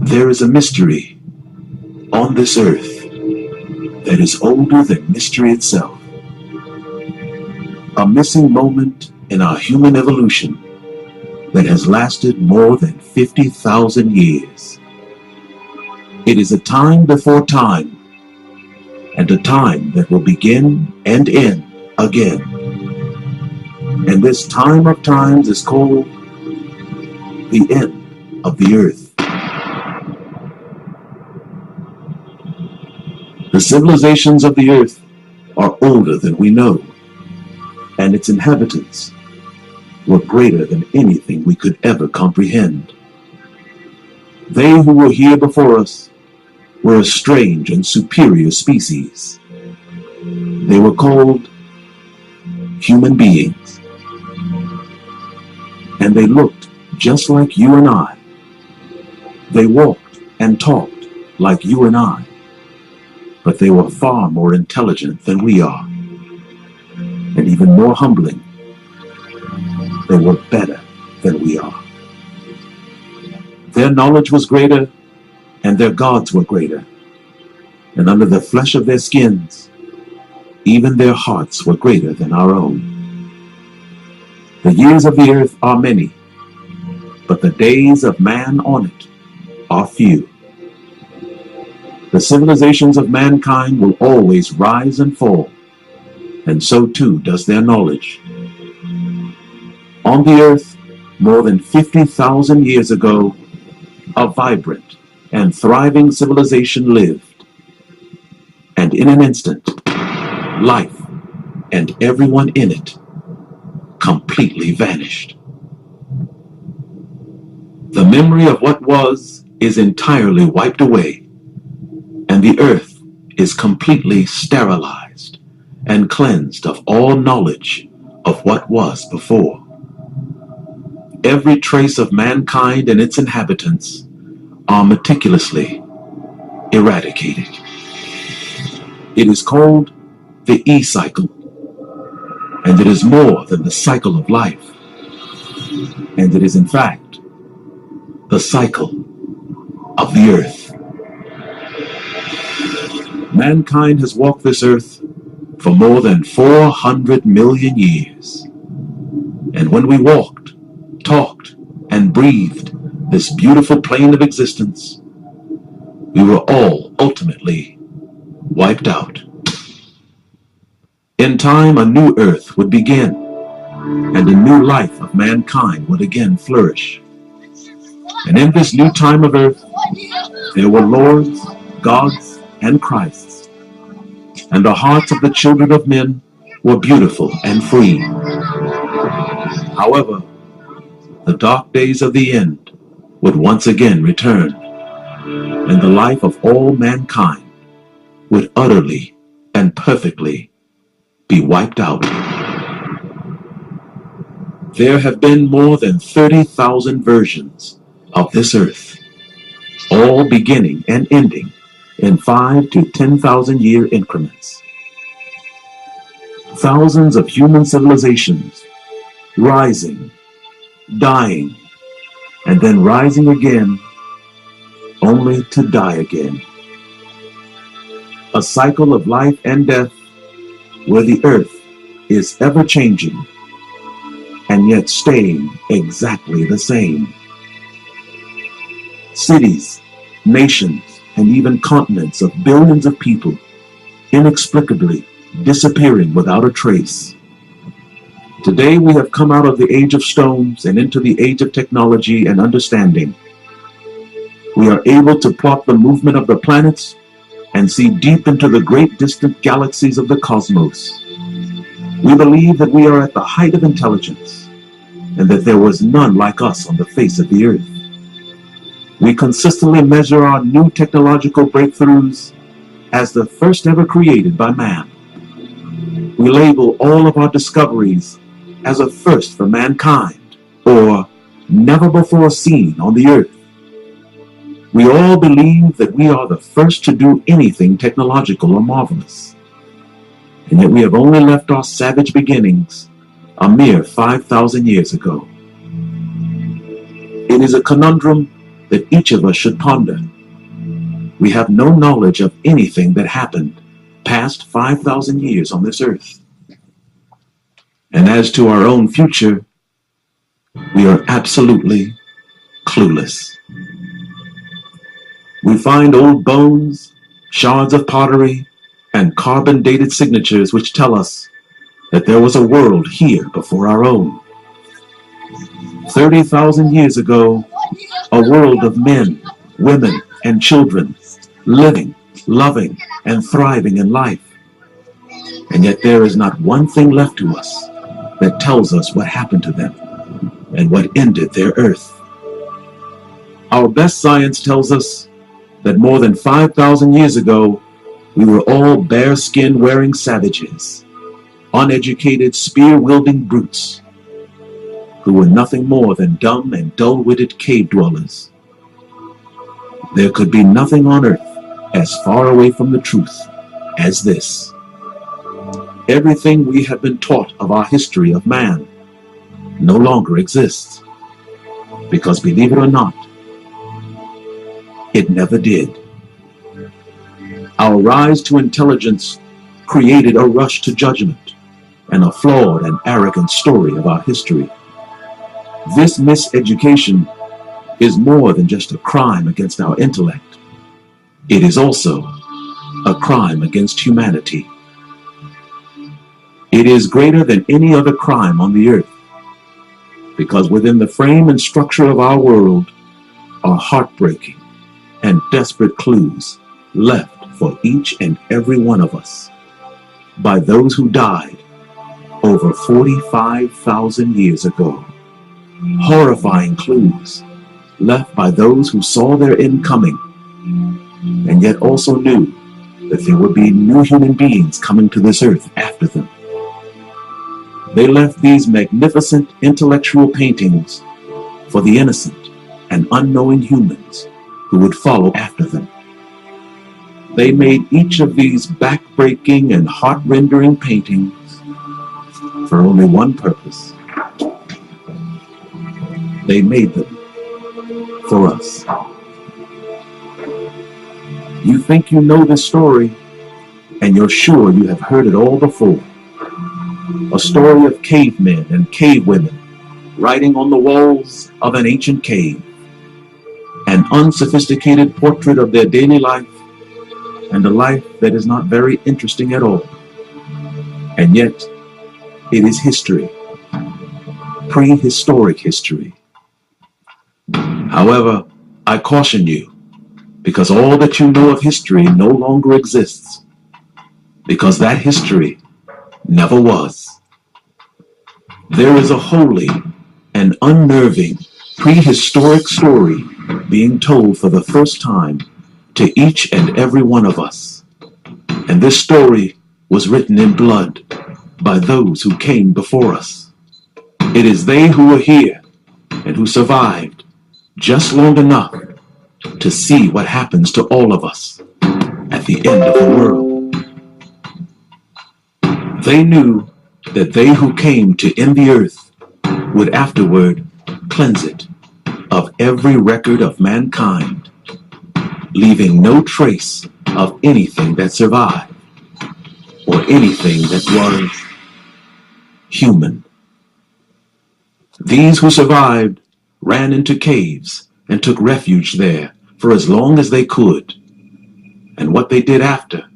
There is a mystery on this earth that is older than mystery itself. A missing moment in our human evolution that has lasted more than 50,000 years. It is a time before time, and a time that will begin and end again. And this time of times is called the end of the earth. The civilizations of the earth are older than we know, and its inhabitants were greater than anything we could ever comprehend. They who were here before us were a strange and superior species. They were called human beings, and they looked just like you and I. They walked and talked like you and I. But they were far more intelligent than we are, and even more humbling. They were better than we are. Their knowledge was greater, and their gods were greater. And under the flesh of their skins, even their hearts were greater than our own. The years of the earth are many, but the days of man on it are few. The civilizations of mankind will always rise and fall, and so too does their knowledge. On the earth, more than 50,000 years ago, a vibrant and thriving civilization lived, and in an instant, life and everyone in it completely vanished. The memory of what was is entirely wiped away, and the earth is completely sterilized and cleansed of all knowledge of what was before. Every trace of mankind and its inhabitants are meticulously eradicated. It is called the E-cycle, and it is more than the cycle of life, and it is in fact the cycle of the earth. Mankind has walked this earth for more than 400 million years. And when we walked, talked, and breathed this beautiful plane of existence, we were all ultimately wiped out. In time, a new earth would begin, and a new life of mankind would again flourish. And in this new time of earth, there were lords, gods, and Christs, and the hearts of the children of men were beautiful and free. However, the dark days of the end would once again return, and the life of all mankind would utterly and perfectly be wiped out. There have been more than 30,000 versions of this earth, all beginning and ending in 5 to 10,000 year increments. Thousands of human civilizations rising, dying, and then rising again, only to die again. A cycle of life and death where the earth is ever changing and yet staying exactly the same. Cities, nations, and even continents of billions of people inexplicably disappearing without a trace. Today we have come out of the age of stones and into the age of technology and understanding. We are able to plot the movement of the planets and see deep into the great distant galaxies of the cosmos. We believe that we are at the height of intelligence and that there was none like us on the face of the earth. We consistently measure our new technological breakthroughs as the first ever created by man. We label all of our discoveries as a first for mankind, or never before seen on the earth. We all believe that we are the first to do anything technological or marvelous, and yet we have only left our savage beginnings a mere 5,000 years ago. It is a conundrum that each of us should ponder. We have no knowledge of anything that happened past 5,000 years on this earth. And as to our own future, we are absolutely clueless. We find old bones, shards of pottery, and carbon-dated signatures which tell us that there was a world here before our own. 30,000 years ago, a world of men, women, and children living, loving, and thriving in life. And yet there is not one thing left to us that tells us what happened to them and what ended their earth. Our best science tells us that more than 5,000 years ago, we were all bare-skin wearing savages, uneducated, spear-wielding brutes, who were nothing more than dumb and dull-witted cave dwellers. There could be nothing on earth as far away from the truth as this. Everything we have been taught of our history of man no longer exists, because believe it or not, it never did. Our rise to intelligence created a rush to judgment and a flawed and arrogant story of our history. This miseducation is more than just a crime against our intellect. It is also a crime against humanity. It is greater than any other crime on the earth, because within the frame and structure of our world are heartbreaking and desperate clues left for each and every one of us by those who died over 45,000 years ago. Horrifying clues left by those who saw their end coming, and yet also knew that there would be new human beings coming to this earth after them. They left these magnificent intellectual paintings for the innocent and unknowing humans who would follow after them. They made each of these back-breaking and heart-rendering paintings for only one purpose. They made them for us. You think you know this story, and you're sure you have heard it all before. A story of cavemen and cavewomen writing on the walls of an ancient cave. An unsophisticated portrait of their daily life, and a life that is not very interesting at all. And yet, it is history. Prehistoric history. However, I caution you, because all that you know of history no longer exists, because that history never was. There is a holy and unnerving prehistoric story being told for the first time to each and every one of us. And this story was written in blood by those who came before us. It is they who were here and who survived just long enough to see what happens to all of us at the end of the world. They knew that they who came to end the earth would afterward cleanse it of every record of mankind, leaving no trace of anything that survived or anything that was human. These who survived ran into caves and took refuge there for as long as they could. And what they did after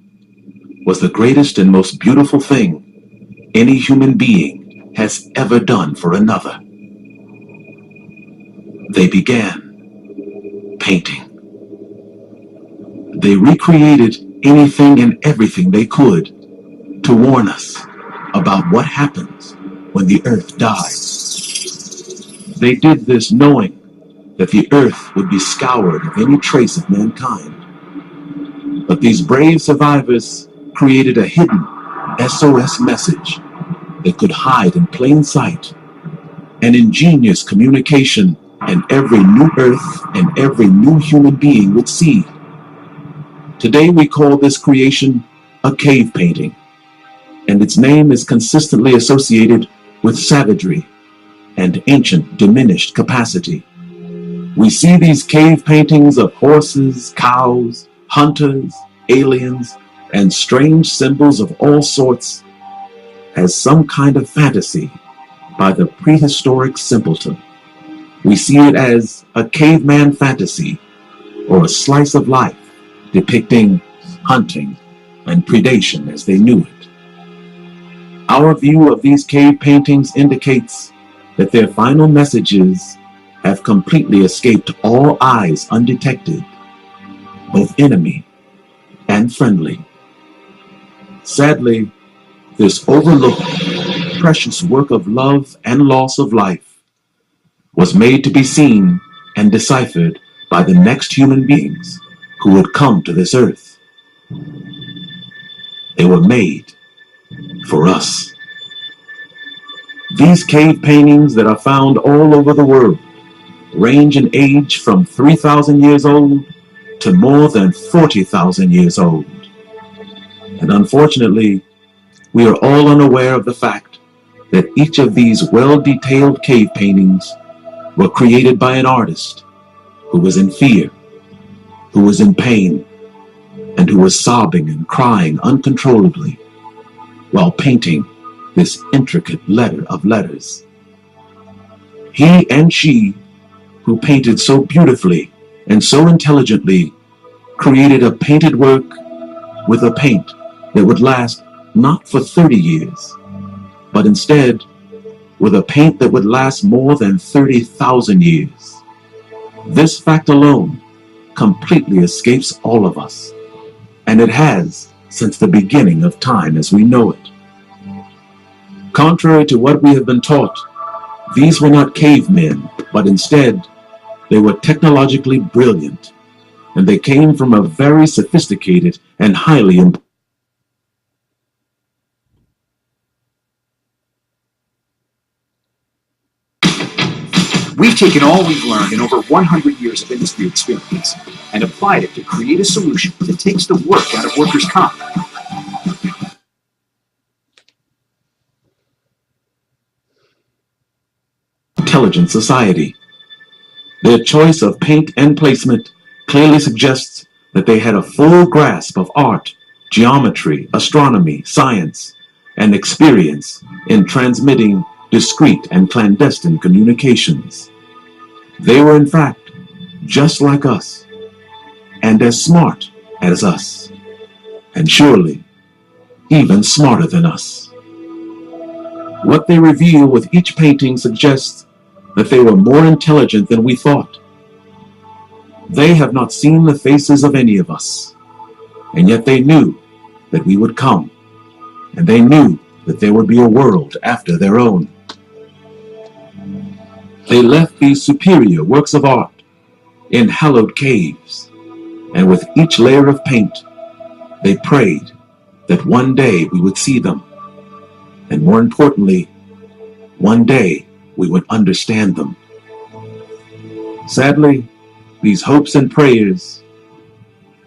was the greatest and most beautiful thing any human being has ever done for another. They began painting. They recreated anything and everything they could to warn us about what happens when the earth dies. They did this knowing that the earth would be scoured of any trace of mankind. But these brave survivors created a hidden SOS message that could hide in plain sight, an ingenious communication, and every new earth and every new human being would see. Today we call this creation a cave painting, and its name is consistently associated with savagery and ancient diminished capacity. We see these cave paintings of horses, cows, hunters, aliens, and strange symbols of all sorts as some kind of fantasy by the prehistoric simpleton. We see it as a caveman fantasy or a slice of life depicting hunting and predation as they knew it. Our view of these cave paintings indicates that their final messages have completely escaped all eyes undetected, both enemy and friendly. Sadly, this overlooked, precious work of love and loss of life was made to be seen and deciphered by the next human beings who would come to this earth. They were made for us. These cave paintings that are found all over the world range in age from 3,000 years old to more than 40,000 years old. And unfortunately, we are all unaware of the fact that each of these well-detailed cave paintings were created by an artist who was in fear, who was in pain, and who was sobbing and crying uncontrollably while painting this intricate letter of letters. He and she, who painted so beautifully and so intelligently, created a painted work with a paint that would last not for 30 years, but instead with a paint that would last more than 30,000 years. This fact alone completely escapes all of us, and it has since the beginning of time as we know it. Contrary to what we have been taught, these were not cavemen, but instead they were technologically brilliant, and they came from a very sophisticated and highly important. We've taken all we've learned in over 100 years of industry experience and applied it to create a solution that takes the work out of workers' comp. Intelligent society. Their choice of paint and placement clearly suggests that they had a full grasp of art, geometry, astronomy, science, and experience in transmitting discreet and clandestine communications. They were in fact just like us, and as smart as us, and surely even smarter than us. What they reveal with each painting suggests that they were more intelligent than we thought. They have not seen the faces of any of us, and yet they knew that we would come, and they knew that there would be a world after their own. They left these superior works of art in hallowed caves, and with each layer of paint, they prayed that one day we would see them, and more importantly, one day we would understand them. Sadly, these hopes and prayers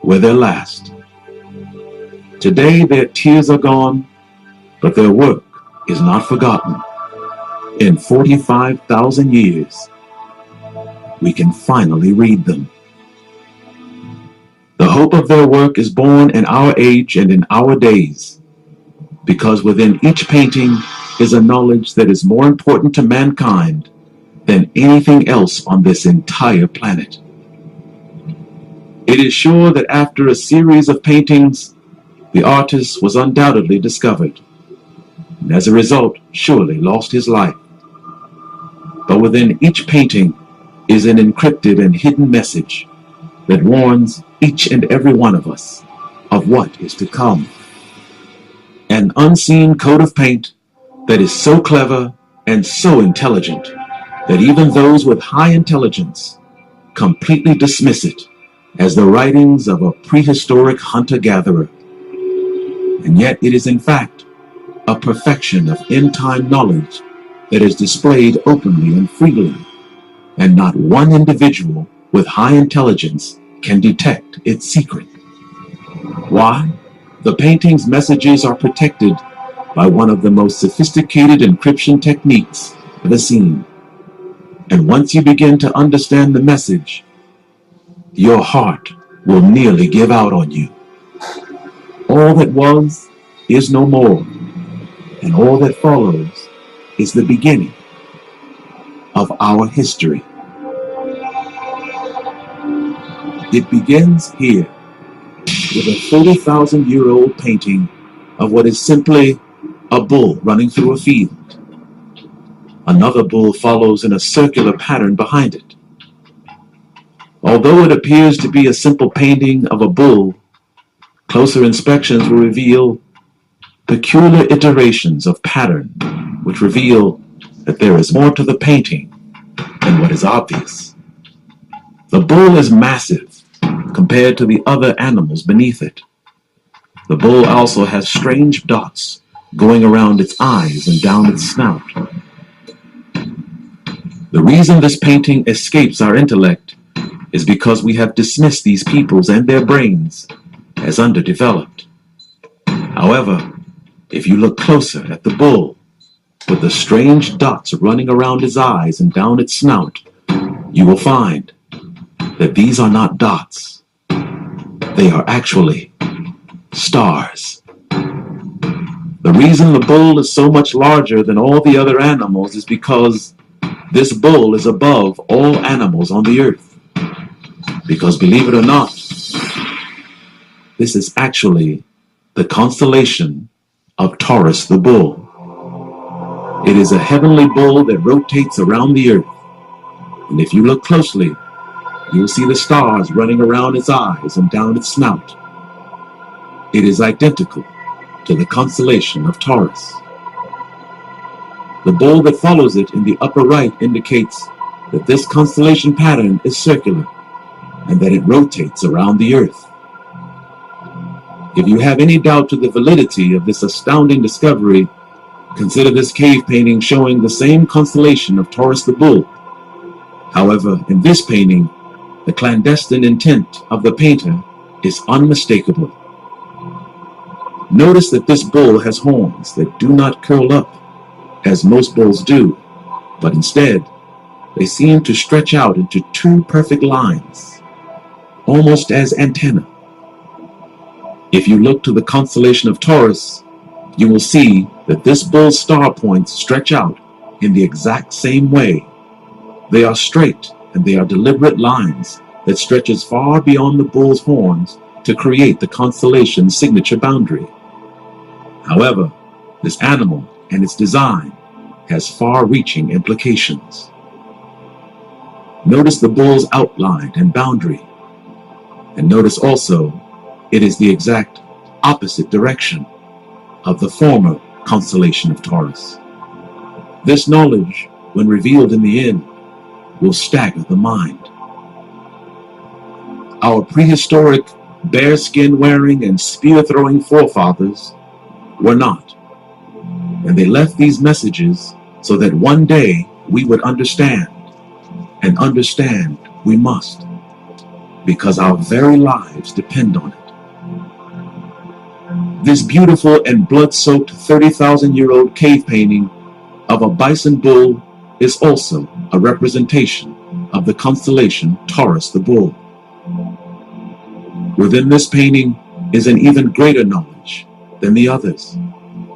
were their last. Today their tears are gone, but their work is not forgotten. In 45,000 years, we can finally read them. The hope of their work is born in our age and in our days, because within each painting is a knowledge that is more important to mankind than anything else on this entire planet. It is sure that after a series of paintings, the artist was undoubtedly discovered, and as a result, surely lost his life. But within each painting is an encrypted and hidden message that warns each and every one of us of what is to come. An unseen coat of paint that is so clever and so intelligent that even those with high intelligence completely dismiss it as the writings of a prehistoric hunter-gatherer. And yet it is in fact a perfection of end-time knowledge that is displayed openly and freely, and not one individual with high intelligence can detect its secret. Why? The painting's messages are protected by one of the most sophisticated encryption techniques ever seen. And once you begin to understand the message, your heart will nearly give out on you. All that was is no more, and all that follows is the beginning of our history. It begins here with a 30,000-year-old painting of what is simply a bull running through a field. Another bull follows in a circular pattern behind it. Although it appears to be a simple painting of a bull, closer inspections will reveal peculiar iterations of pattern, which reveal that there is more to the painting than what is obvious. The bull is massive compared to the other animals beneath it. The bull also has strange dots going around its eyes and down its snout. The reason this painting escapes our intellect is because we have dismissed these peoples and their brains as underdeveloped. However, if you look closer at the bull, with the strange dots running around his eyes and down its snout, you will find that these are not dots. They are actually stars. The reason the bull is so much larger than all the other animals is because this bull is above all animals on the earth. Because believe it or not, this is actually the constellation of Taurus the bull. It is a heavenly bull that rotates around the earth. And if you look closely, you'll see the stars running around its eyes and down its snout. It is identical to the constellation of Taurus. The bull that follows it in the upper right indicates that this constellation pattern is circular and that it rotates around the earth. If you have any doubt to the validity of this astounding discovery, consider this cave painting showing the same constellation of Taurus the bull. However, in this painting, the clandestine intent of the painter is unmistakable. Notice that this bull has horns that do not curl up as most bulls do, but instead they seem to stretch out into two perfect lines, almost as antennae. If you look to the constellation of Taurus, you will see that this bull's star points stretch out in the exact same way. They are straight and they are deliberate lines that stretches far beyond the bull's horns to create the constellation's signature boundary. However, this animal and its design has far-reaching implications. Notice the bull's outline and boundary, and notice also it is the exact opposite direction of the former constellation of Taurus. This knowledge, when revealed in the end, will stagger the mind. Our prehistoric bearskin-wearing and spear-throwing forefathers were not, and they left these messages so that one day we would understand, and understand we must, because our very lives depend on it. This beautiful and blood-soaked 30,000-year-old cave painting of a bison bull is also a representation of the constellation Taurus the bull. Within this painting is an even greater knowledge than the others,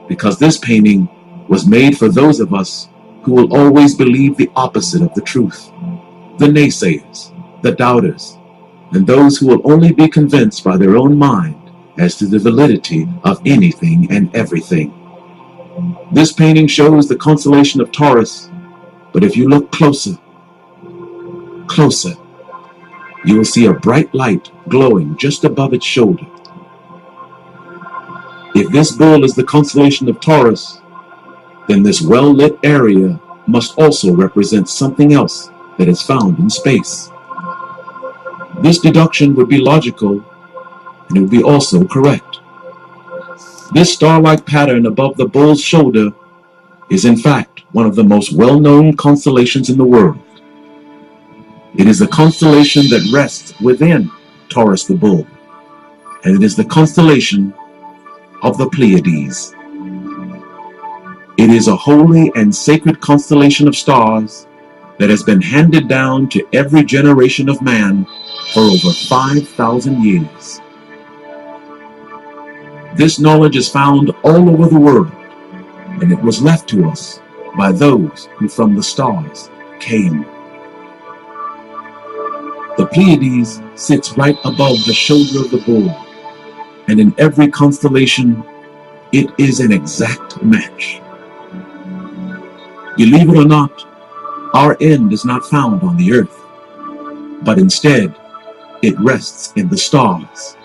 because this painting was made for those of us who will always believe the opposite of the truth, the naysayers, the doubters, and those who will only be convinced by their own mind as to the validity of anything and everything. This painting shows the constellation of Taurus, but if you look closer, you will see a bright light glowing just above its shoulder. If this bull is the constellation of Taurus, then this well-lit area must also represent something else that is found in space. This deduction would be logical, and it would be also correct. This star-like pattern above the bull's shoulder is in fact one of the most well-known constellations in the world. It is the constellation that rests within Taurus the bull, and it is the constellation of the Pleiades. It is a holy and sacred constellation of stars that has been handed down to every generation of man for over 5,000 years. This knowledge is found all over the world, and it was left to us by those who from the stars came. The Pleiades sits right above the shoulder of the bull, and in every constellation, it is an exact match. Believe it or not, our end is not found on the earth, but instead, it rests in the stars.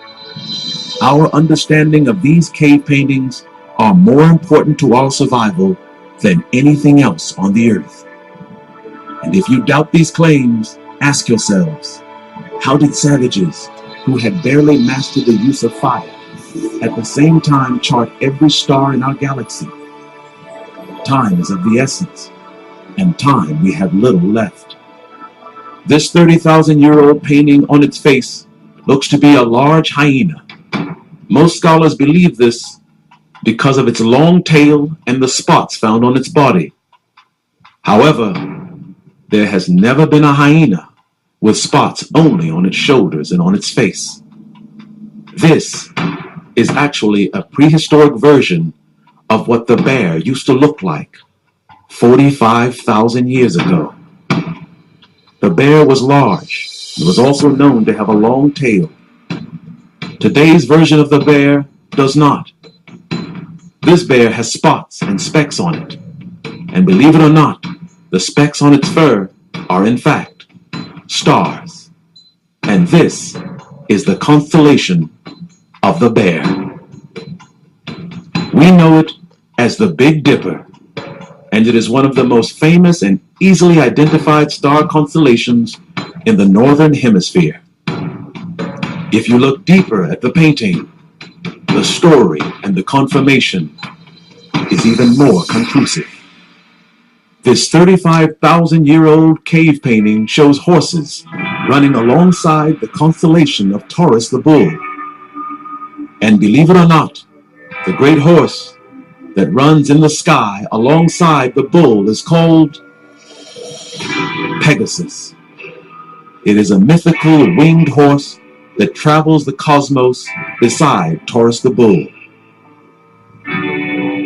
Our understanding of these cave paintings are more important to our survival than anything else on the earth. And if you doubt these claims, ask yourselves, how did savages who had barely mastered the use of fire at the same time chart every star in our galaxy? Time is of the essence, and time we have little left. This 30,000-year-old painting on its face looks to be a large hyena. Most scholars believe this because of its long tail and the spots found on its body. However, there has never been a hyena with spots only on its shoulders and on its face. This is actually a prehistoric version of what the bear used to look like 45,000 years ago. The bear was large and was also known to have a long tail. Today's version of the bear does not. This bear has spots and specks on it, and believe it or not, the specks on its fur are in fact stars. And this is the constellation of the bear. We know it as the Big Dipper, and it is one of the most famous and easily identified star constellations in the northern hemisphere. If you look deeper at the painting, the story and the confirmation is even more conclusive. This 35,000-year-old cave painting shows horses running alongside the constellation of Taurus the bull. And believe it or not, the great horse that runs in the sky alongside the bull is called Pegasus. It is a mythical winged horse that travels the cosmos beside Taurus the bull.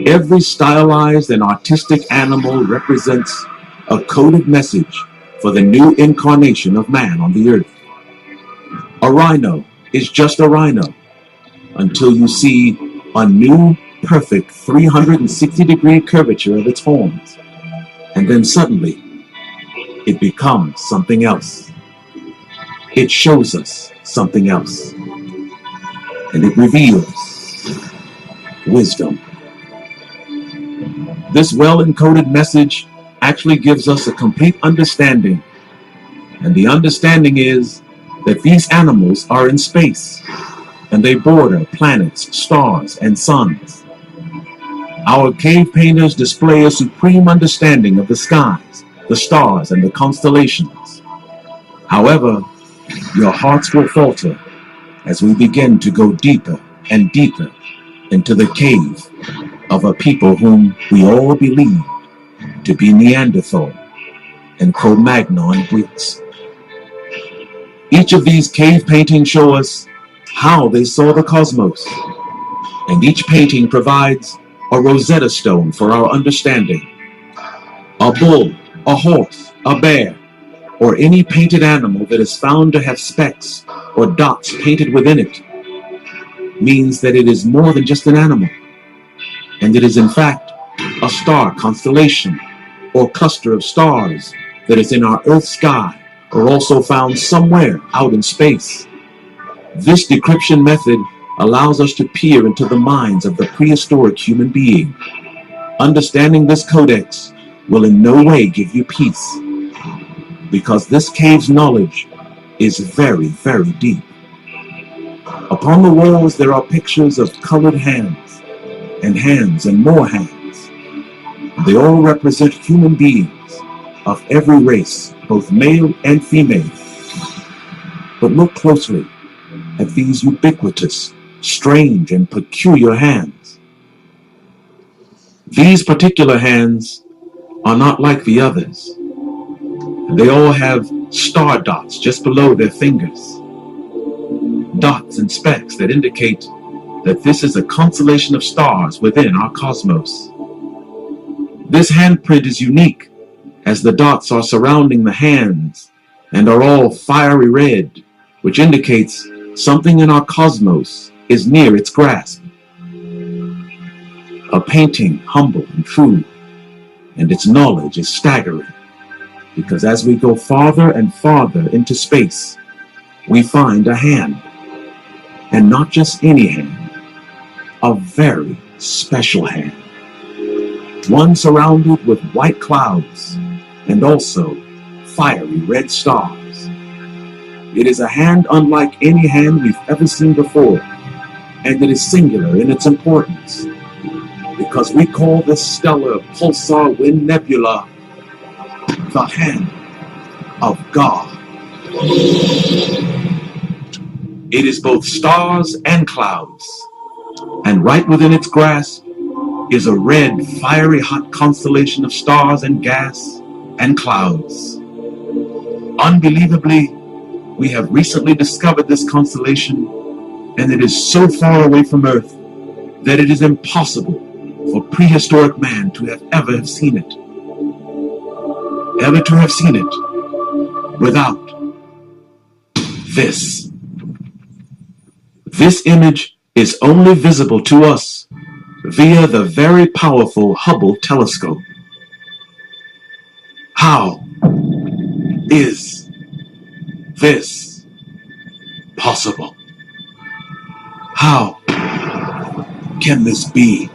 Every stylized and artistic animal represents a coded message for the new incarnation of man on the earth. A rhino is just a rhino until you see a new, perfect 360-degree curvature of its horns, and then suddenly it becomes something else. It shows us something else, and it reveals wisdom. This well-encoded message actually gives us a complete understanding, and the understanding is that these animals are in space, and they border planets, stars, and suns. Our cave painters display a supreme understanding of the skies, the stars, and the constellations. However, your hearts will falter as we begin to go deeper and deeper into the cave of a people whom we all believe to be Neanderthal and Cro-Magnon Greeks. Each of these cave paintings show us how they saw the cosmos, and each painting provides a Rosetta Stone for our understanding. A bull, a horse, a bear, or any painted animal that is found to have specks or dots painted within it means that it is more than just an animal, and it is in fact a star constellation or cluster of stars that is in our Earth sky or also found somewhere out in space. This decryption method allows us to peer into the minds of the prehistoric human being. Understanding this codex will in no way give you peace, because this cave's knowledge is very, very deep. Upon the walls there are pictures of colored hands and more hands. They all represent human beings of every race, both male and female. But look closely at these ubiquitous, strange, and peculiar hands. These particular hands are not like the others. They all have star dots just below their fingers. Dots and specks that indicate that this is a constellation of stars within our cosmos. This handprint is unique, as the dots are surrounding the hands and are all fiery red, which indicates something in our cosmos is near its grasp. A painting humble and true, and its knowledge is staggering, because as we go farther and farther into space, we find a hand, and not just any hand, a very special hand. One surrounded with white clouds and also fiery red stars. It is a hand unlike any hand we've ever seen before, and it is singular in its importance, because we call this stellar pulsar wind nebula the hand of God. It is both stars and clouds, and right within its grasp is a red, fiery hot constellation of stars and gas and clouds. Unbelievably, we have recently discovered this constellation, and it is so far away from Earth that it is impossible for prehistoric man to have ever seen it. Ever to have seen it without this. This image is only visible to us via the very powerful Hubble telescope. How is this possible? How can this be?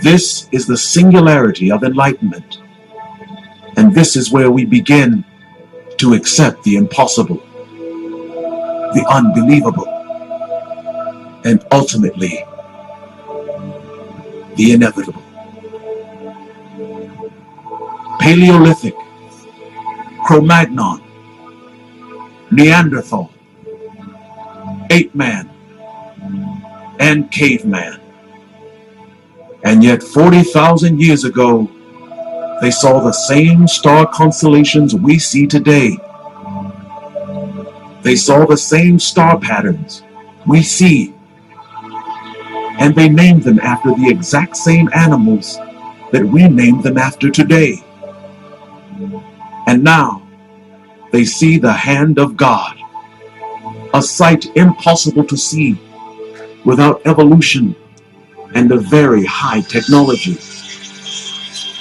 This is the singularity of enlightenment, and this is where we begin to accept the impossible, the unbelievable, and ultimately the inevitable. Paleolithic, Cro-Magnon, Neanderthal, ape-man, and caveman. And yet 40,000 years ago, they saw the same star constellations we see today. They saw the same star patterns we see, and they named them after the exact same animals that we named them after today. And now they see the hand of God, a sight impossible to see without evolution and a very high technology.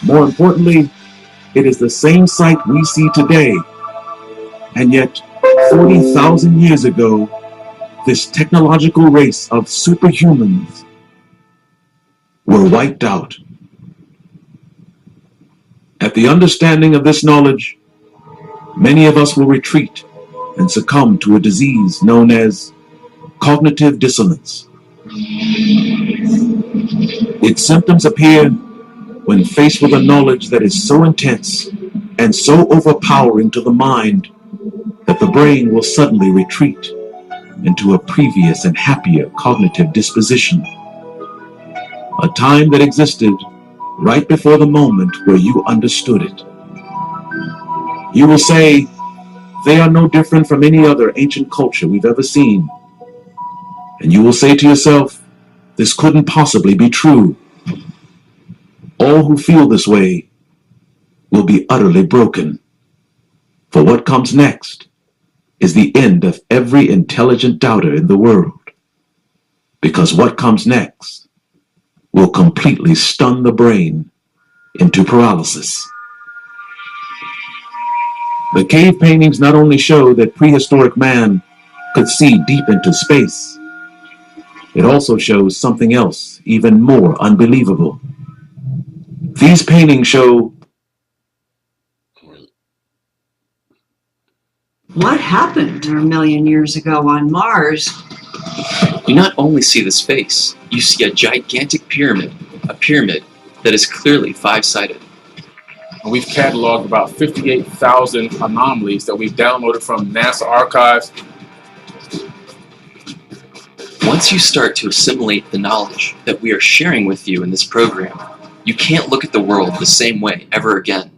More importantly, it is the same sight we see today, and yet 40,000 years ago, this technological race of superhumans were wiped out. At the understanding of this knowledge, many of us will retreat and succumb to a disease known as cognitive dissonance. Its symptoms appear when faced with a knowledge that is so intense and so overpowering to the mind that the brain will suddenly retreat into a previous and happier cognitive disposition, a time that existed right before the moment where you understood it. You will say, they are no different from any other ancient culture we've ever seen. And you will say to yourself, this couldn't possibly be true. All who feel this way will be utterly broken. For what comes next is the end of every intelligent doubter in the world. Because what comes next will completely stun the brain into paralysis. The cave paintings not only show that prehistoric man could see deep into space, it also shows something else even more unbelievable. These paintings show What happened a million years ago on Mars? You not only see the space, you see a gigantic pyramid, a pyramid that is clearly five-sided. We've cataloged about 58,000 anomalies that we've downloaded from NASA archives. Once you start to assimilate the knowledge that we are sharing with you in this program, you can't look at the world the same way ever again.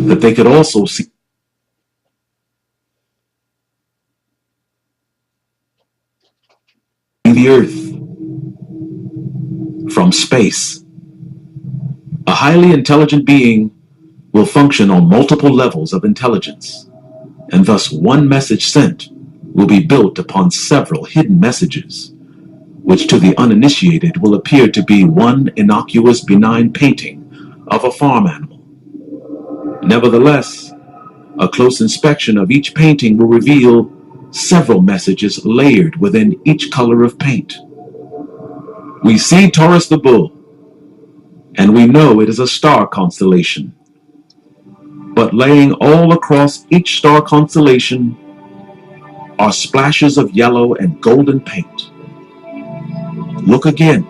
That they could also see the Earth from space. A highly intelligent being will function on multiple levels of intelligence, and thus one message sent will be built upon several hidden messages, which to the uninitiated will appear to be one innocuous, benign painting of a farm animal. Nevertheless, a close inspection of each painting will reveal several messages layered within each color of paint. We see Taurus the Bull, and we know it is a star constellation. But laying all across each star constellation are splashes of yellow and golden paint. Look again.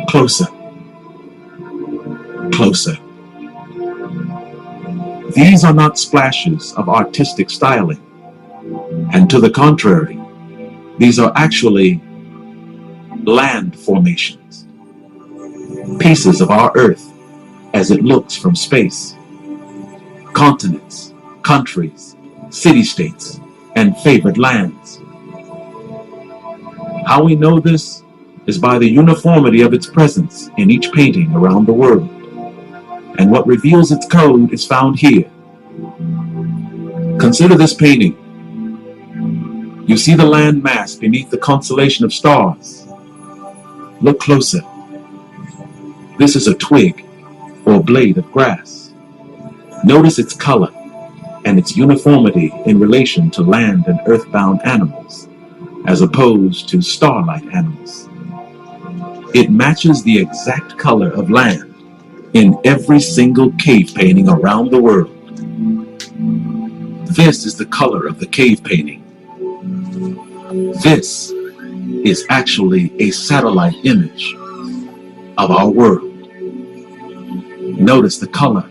Closer. Closer. These are not splashes of artistic styling, and to the contrary, these are actually land formations, pieces of our Earth as it looks from space, continents, countries, city-states, and favored lands. How we know this is by the uniformity of its presence in each painting around the world. And what reveals its code is found here. Consider this painting. You see the land mass beneath the constellation of stars. Look closer. This is a twig or blade of grass. Notice its color and its uniformity in relation to land and earthbound animals, as opposed to starlight animals. It matches the exact color of land in every single cave painting around the world. This is the color of the cave painting. This is actually a satellite image of our world. Notice the color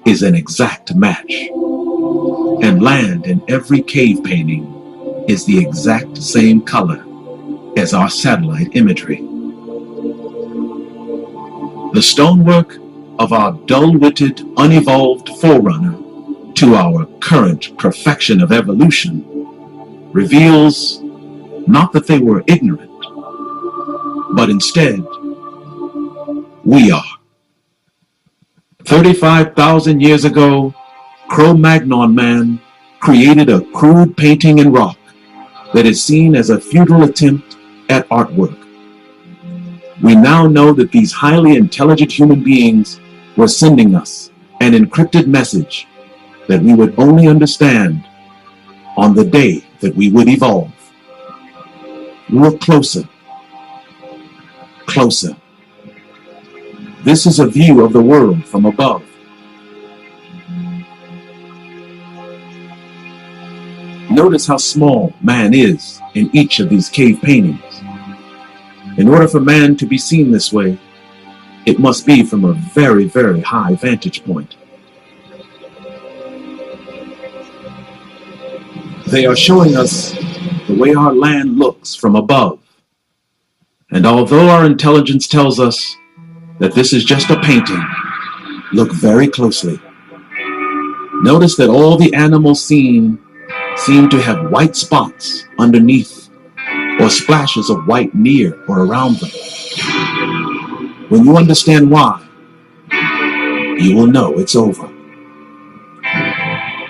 is an exact match, and land in every cave painting is the exact same color as our satellite imagery. The stonework of our dull-witted, unevolved forerunner to our current perfection of evolution reveals not that they were ignorant, but instead, we are. 35,000 years ago, Cro-Magnon man created a crude painting in rock that is seen as a futile attempt at artwork. We now know that these highly intelligent human beings were sending us an encrypted message that we would only understand on the day that we would evolve. Look closer. Closer. This is a view of the world from above. Notice how small man is in each of these cave paintings. In order for man to be seen this way, it must be from a very, very high vantage point. They are showing us the way our land looks from above. And although our intelligence tells us that this is just a painting, look very closely. Notice that all the animals seen seem to have white spots underneath or splashes of white near or around them. When you understand why, you will know it's over.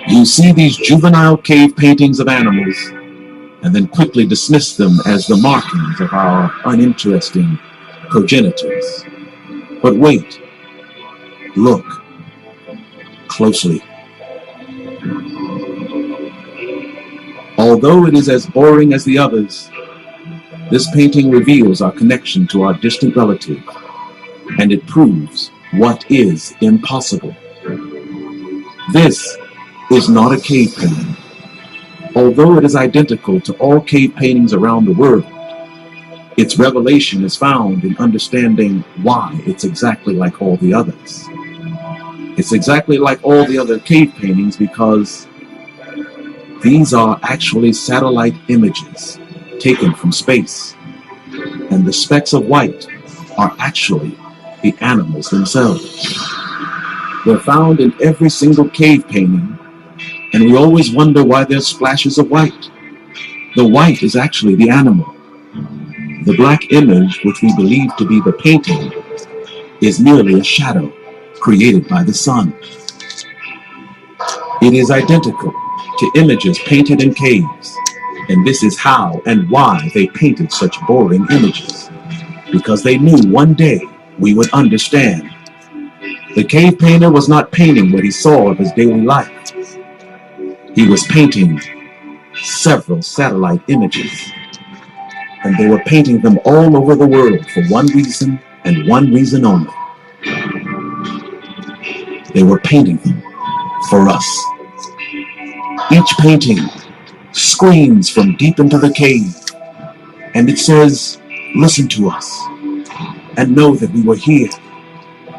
You see these juvenile cave paintings of animals and then quickly dismiss them as the markings of our uninteresting progenitors. But wait, look closely. Although it is as boring as the others, this painting reveals our connection to our distant relative, and it proves what is impossible. This is not a cave painting. Although it is identical to all cave paintings around the world, its revelation is found in understanding why it's exactly like all the others. It's exactly like all the other cave paintings because these are actually satellite images taken from space, and the specks of white are actually the animals themselves. They're found in every single cave painting, and we always wonder why there's splashes of white. The white is actually the animal. The black image, which we believe to be the painting, is merely a shadow created by the sun. It is identical to images painted in caves, and this is how and why they painted such boring images, because they knew one day we would understand. The cave painter was not painting what he saw of his daily life. He was painting several satellite images, and they were painting them all over the world for one reason and one reason only. They were painting them for us. Each painting screams from deep into the cave, and it says, listen to us, and know that we were here,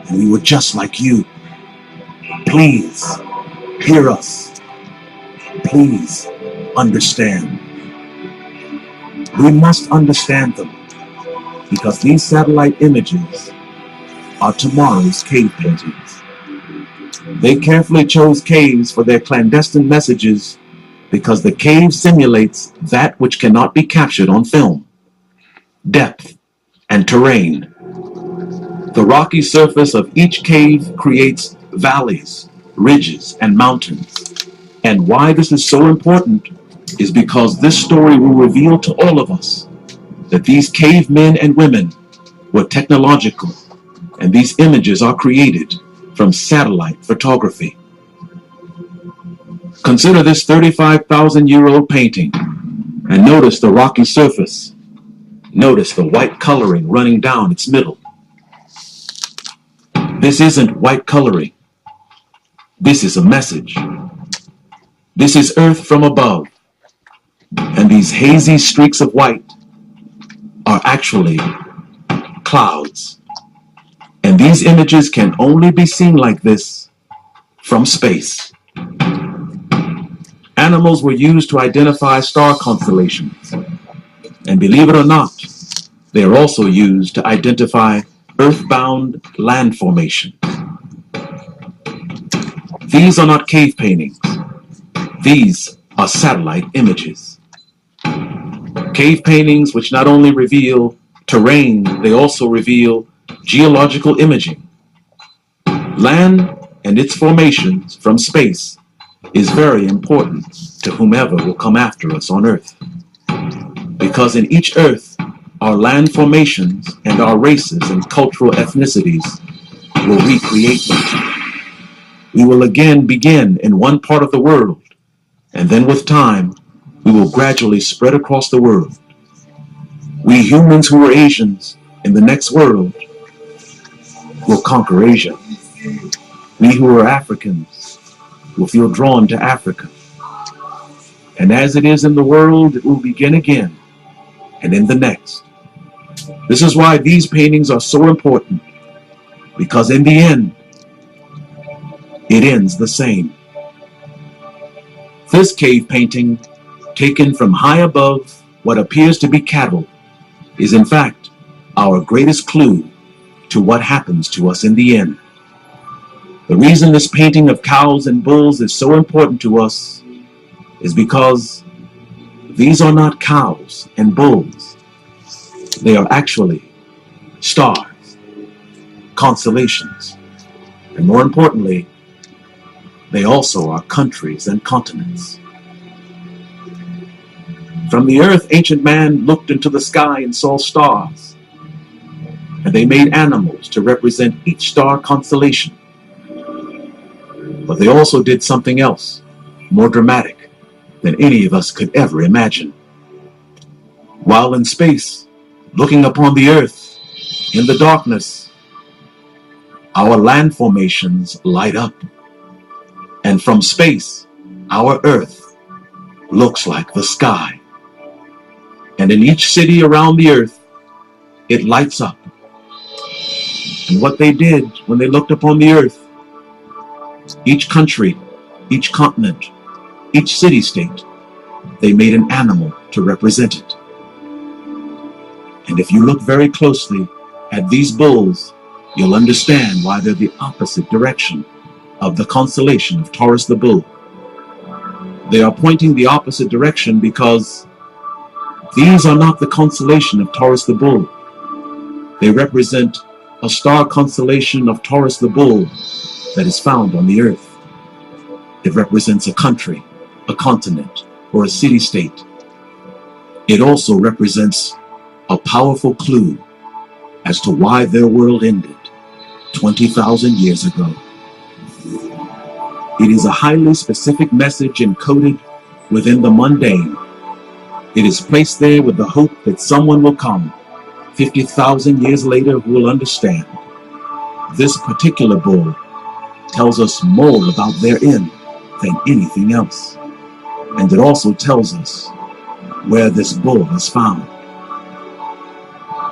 and we were just like you. Please hear us. Please understand. We must understand them, because these satellite images are tomorrow's cave paintings. They carefully chose caves for their clandestine messages because the cave simulates that which cannot be captured on film: depth and terrain. The rocky surface of each cave creates valleys, ridges, and mountains. And why this is so important is because this story will reveal to all of us that these cave men and women were technological, and these images are created from satellite photography. Consider this 35,000-year-old painting, and notice the rocky surface. Notice the white coloring running down its middle. This isn't white coloring. This is a message. This is Earth from above, and these hazy streaks of white are actually clouds. And these images can only be seen like this from space. Animals were used to identify star constellations, and believe it or not, they are also used to identify earthbound land formations. These are not cave paintings. These are satellite images. Cave paintings which not only reveal terrain, they also reveal geological imaging. Land and its formations from space is very important to whomever will come after us on Earth. Because in each Earth, our land formations and our races and cultural ethnicities will recreate them. We will again begin in one part of the world, and then with time, we will gradually spread across the world. We humans who are Asians in the next world will conquer Asia. We who are Africans will feel drawn to Africa. And as it is in the world, it will begin again, and in the next. This is why these paintings are so important, because in the end, it ends the same. This cave painting, taken from high above what appears to be cattle, is in fact our greatest clue to what happens to us in the end. The reason this painting of cows and bulls is so important to us is because these are not cows and bulls. They are actually stars, constellations, and more importantly, they also are countries and continents. From the earth, ancient man looked into the sky and saw stars, and they made animals to represent each star constellation. But they also did something else. more dramatic than any of us could ever imagine. While in space, looking upon the Earth, in the darkness, our land formations light up. And from space, our Earth looks like the sky. And in each city around the Earth, it lights up. And what they did when they looked upon the Earth, each country, each continent, each city-state, they made an animal to represent it. And if you look very closely at these bulls, you'll understand why they're the opposite direction of the constellation of Taurus the Bull. They are pointing the opposite direction because these are not the constellation of Taurus the Bull. They represent a star constellation of Taurus the Bull that is found on the Earth. It represents a country, a continent, or a city-state. It also represents a powerful clue as to why their world ended 20,000 years ago. It is a highly specific message encoded within the mundane. It is placed there with the hope that someone will come 50,000 years later who will understand. This particular bull tells us more about their end than anything else. And it also tells us where this bull is found.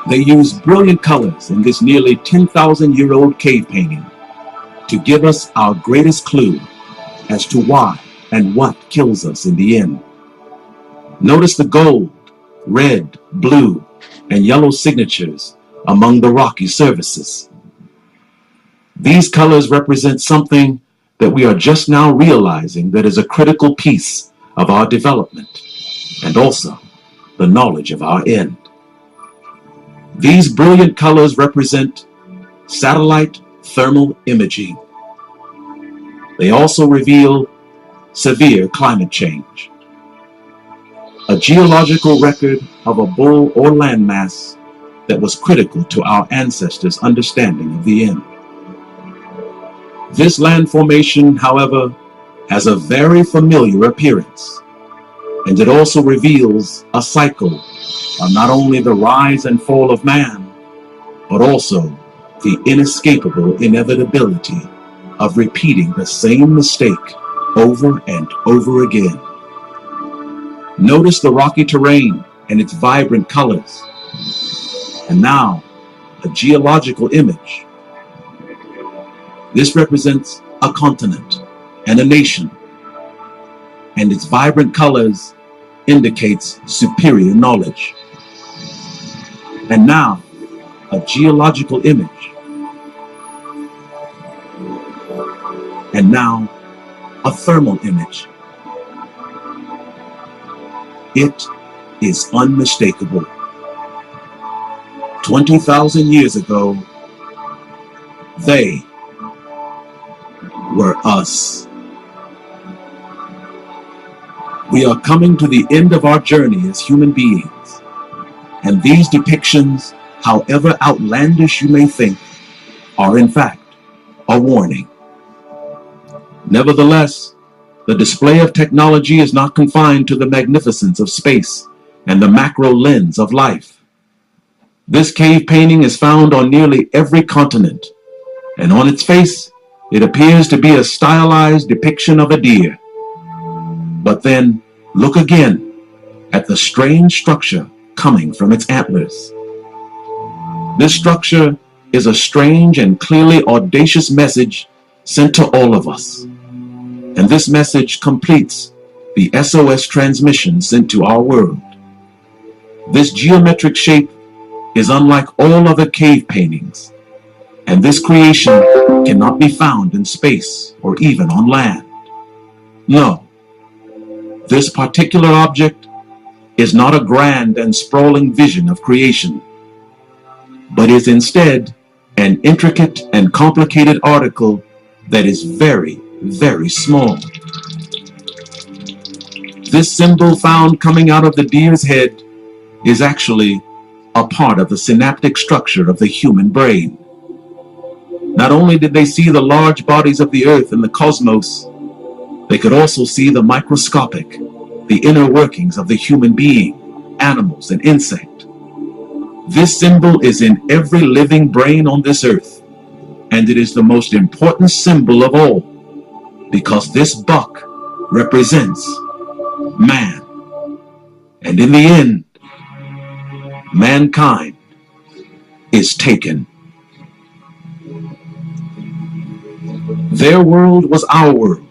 They use brilliant colors in this nearly 10,000-year-old cave painting to give us our greatest clue as to why and what kills us in the end. Notice the gold, red, blue, and yellow signatures among the rocky surfaces. These colors represent something that we are just now realizing that is a critical piece of our development and also the knowledge of our end. These brilliant colors represent satellite thermal imaging. They also reveal severe climate change, a geological record of a bull or landmass that was critical to our ancestors' understanding of the end. This land formation, however, has a very familiar appearance, and it also reveals a cycle of not only the rise and fall of man, but also the inescapable inevitability of repeating the same mistake over and over again. Notice the rocky terrain and its vibrant colors. And now, a geological image. This represents a continent and a nation, and its vibrant colors indicates superior knowledge. And now, a geological image. And now, a thermal image. It is unmistakable. 20,000 years ago, they were us. We are coming to the end of our journey as human beings, and these depictions, however outlandish you may think, are in fact a warning. Nevertheless, the display of technology is not confined to the magnificence of space and the macro lens of life. This cave painting is found on nearly every continent, and on its face, it appears to be a stylized depiction of a deer. But then, look again at the strange structure coming from its antlers. This structure is a strange and clearly audacious message sent to all of us. And this message completes the SOS transmission sent to our world. This geometric shape is unlike all other cave paintings, and this creation cannot be found in space or even on land. No, this particular object is not a grand and sprawling vision of creation, but is instead an intricate and complicated article that is very, very small. This symbol found coming out of the deer's head is actually a part of the synaptic structure of the human brain. Not only did they see the large bodies of the earth and the cosmos, They could also see the microscopic, the inner workings of the human being, animals, and insect. This symbol is in every living brain on this earth, and it is the most important symbol of all, because this buck represents man. And in the end, mankind is taken. Their world was our world,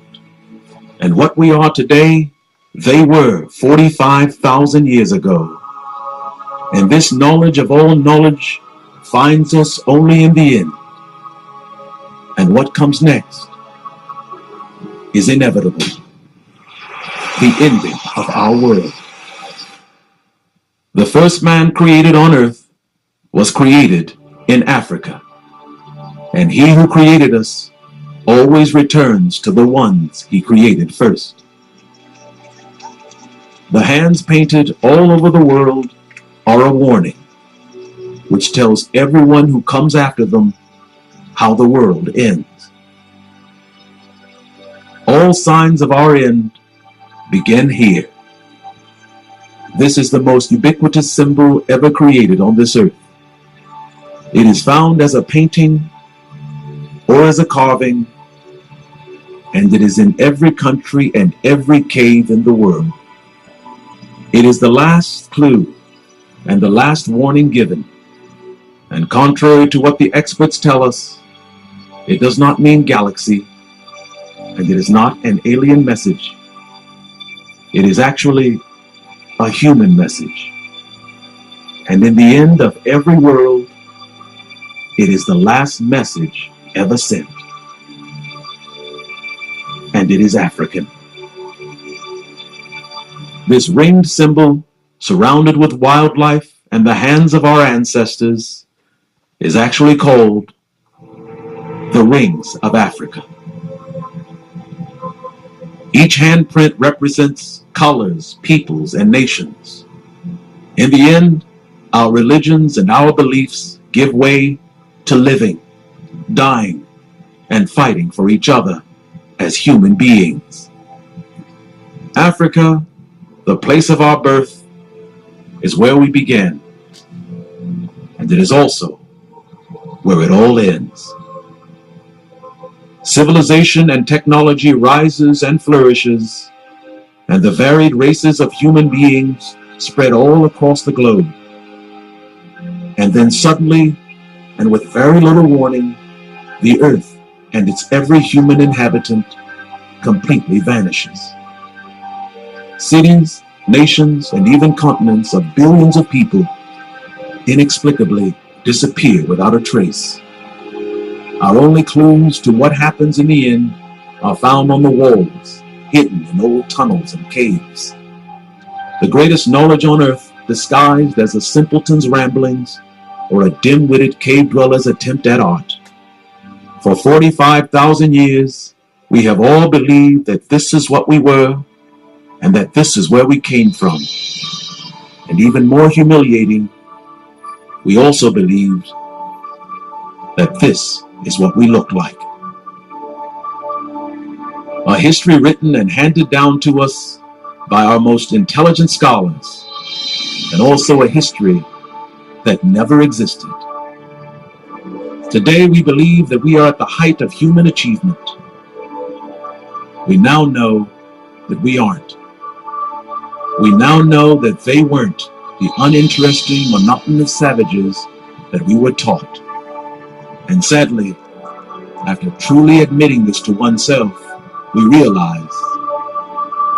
and what we are today, they were 45,000 years ago. And this knowledge of all knowledge finds us only in the end. And what comes next is inevitable. The ending of our world. The first man created on earth was created in Africa. And he who created us always returns to the ones he created first. The hands painted all over the world are a warning, which tells everyone who comes after them how the world ends. All signs of our end begin here. This is the most ubiquitous symbol ever created on this earth. It is found as a painting or as a carving, and it is in every country and every cave in the world. It is the last clue and the last warning given. And contrary to what the experts tell us, it does not mean galaxy, and it is not an alien message. It is actually a human message. And in the end of every world, it is the last message ever sent. And it is African. This ringed symbol, surrounded with wildlife and the hands of our ancestors, is actually called the Rings of Africa. Each handprint represents colors, peoples, and nations. In the end, our religions and our beliefs give way to living, dying, and fighting for each other as human beings. Africa, the place of our birth, is where we began, and it is also where it all ends. Civilization and technology rises and flourishes, and the varied races of human beings spread all across the globe. And then suddenly, and with very little warning, the earth and its every human inhabitant completely vanishes. Cities, nations, and even continents of billions of people inexplicably disappear without a trace. Our only clues to what happens in the end are found on the walls, hidden in old tunnels and caves. The greatest knowledge on earth, disguised as a simpleton's ramblings or a dim-witted cave dweller's attempt at art. For 45,000 years, we have all believed that this is what we were, and that this is where we came from. And even more humiliating, we also believed that this is what we look like. A history written and handed down to us by our most intelligent scholars, and also a history that never existed. Today we believe that we are at the height of human achievement. We now know that we aren't. We now know that they weren't the uninteresting, monotonous savages that we were taught. And sadly, after truly admitting this to oneself, we realize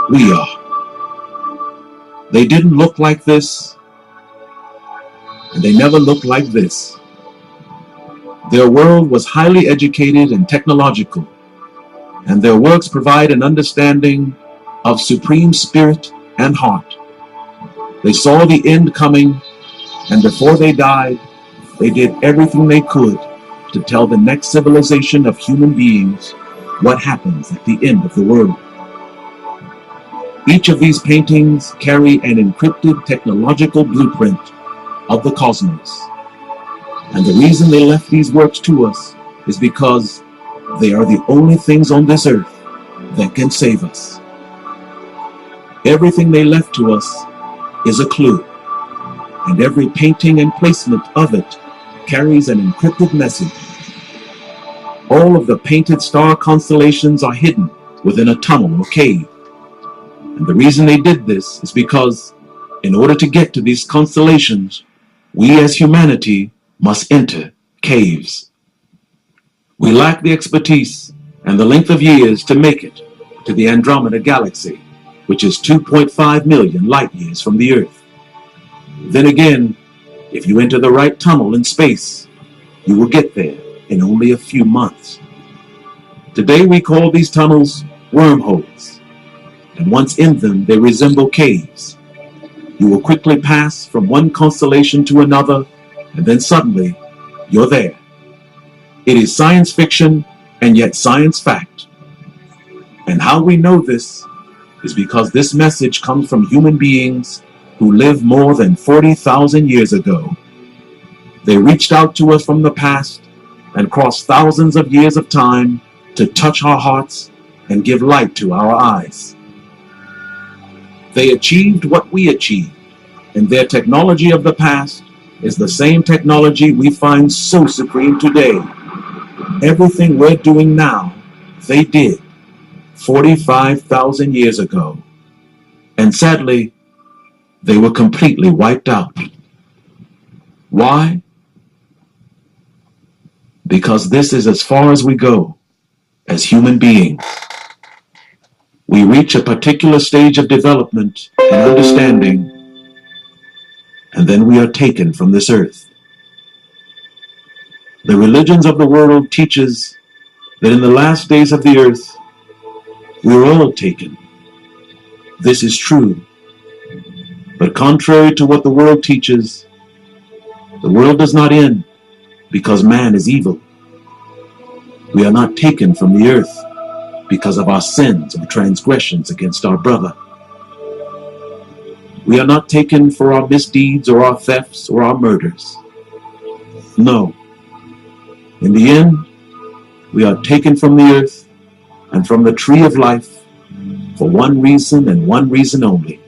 we are. They didn't look like this, and they never looked like this. Their world was highly educated and technological, and their works provide an understanding of supreme spirit and heart. They saw the end coming, and before they died, they did everything they could to tell the next civilization of human beings what happens at the end of the world. Each of these paintings carry an encrypted technological blueprint of the cosmos. And the reason they left these works to us is because they are the only things on this earth that can save us. Everything they left to us is a clue, and every painting and placement of it carries an encrypted message. All of the painted star constellations are hidden within a tunnel or cave. And the reason they did this is because in order to get to these constellations, we as humanity must enter caves. We lack the expertise and the length of years to make it to the Andromeda Galaxy, which is 2.5 million light years from the Earth. Then again, if you enter the right tunnel in space, you will get there in only a few months. Today we call these tunnels wormholes, and once in them they resemble caves. You will quickly pass from one constellation to another, and then suddenly you're there. It is science fiction and yet science fact. And how we know this is because this message comes from human beings who lived more than 40,000 years ago. They reached out to us from the past and crossed thousands of years of time to touch our hearts and give light to our eyes. They achieved what we achieved, and their technology of the past is the same technology we find so supreme today. Everything we're doing now, they did 45,000 years ago. And sadly, they were completely wiped out. Why? Because this is as far as we go as human beings. We reach a particular stage of development and understanding, and then we are taken from this earth. The religions of the world teaches that in the last days of the earth, we are all taken. This is true. But contrary to what the world teaches, the world does not end because man is evil. We are not taken from the earth because of our sins or transgressions against our brother. We are not taken for our misdeeds or our thefts or our murders. No. In the end, we are taken from the earth and from the tree of life for one reason and one reason only.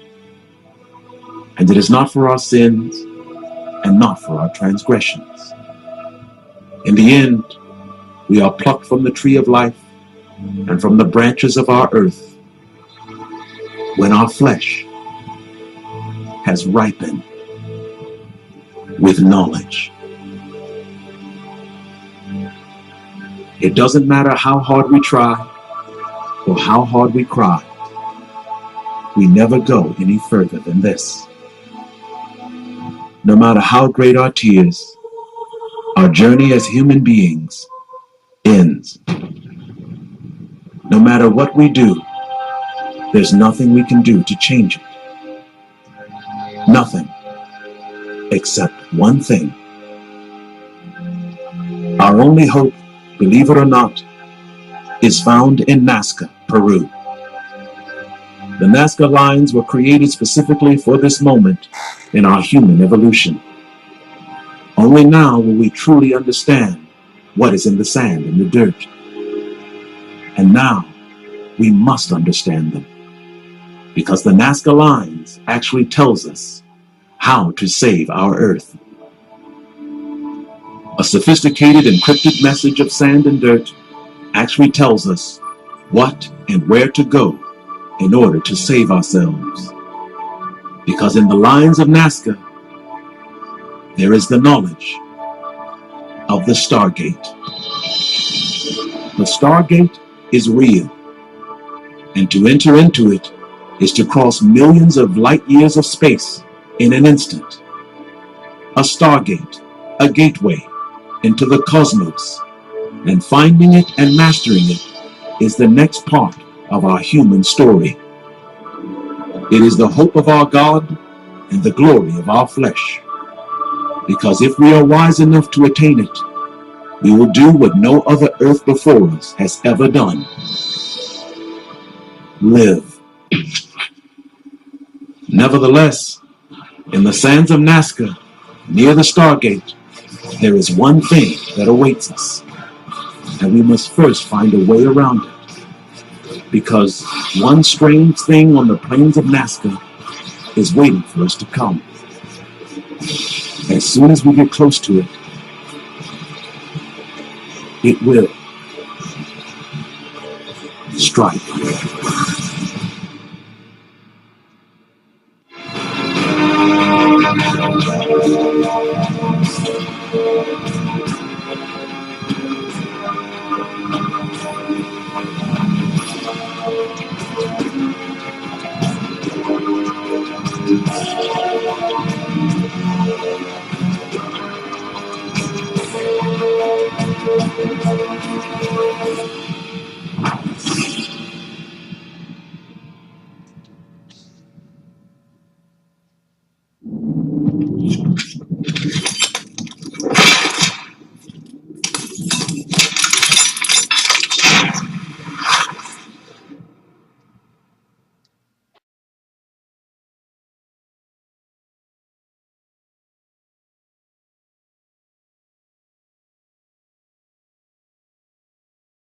And it is not for our sins and not for our transgressions. In the end, we are plucked from the tree of life and from the branches of our earth when our flesh has ripened with knowledge. It doesn't matter how hard we try or how hard we cry. We never go any further than this. No matter how great our tears, our journey as human beings ends. No matter what we do, there's nothing we can do to change it. Nothing, except one thing. Our only hope, believe it or not, is found in Nazca, Peru. The Nazca lines were created specifically for this moment in our human evolution. Only now will we truly understand what is in the sand and the dirt. And now we must understand them, because the Nazca lines actually tells us how to save our earth. A sophisticated encrypted message of sand and dirt actually tells us what and where to go in order to save ourselves. Because in the lines of Nazca, there is the knowledge of the Stargate. The Stargate is real, and to enter into it is to cross millions of light years of space in an instant. A Stargate, a gateway into the cosmos, and finding it and mastering it is the next part of our human story. It is the hope of our God and the glory of our flesh. Because if we are wise enough to attain it, we will do what no other earth before us has ever done. Live. Nevertheless, in the sands of Nazca, near the Stargate, there is one thing that awaits us, and we must first find a way around it. because one strange thing on the plains of Nazca is waiting for us to come. As soon as we get close to it, it will strike.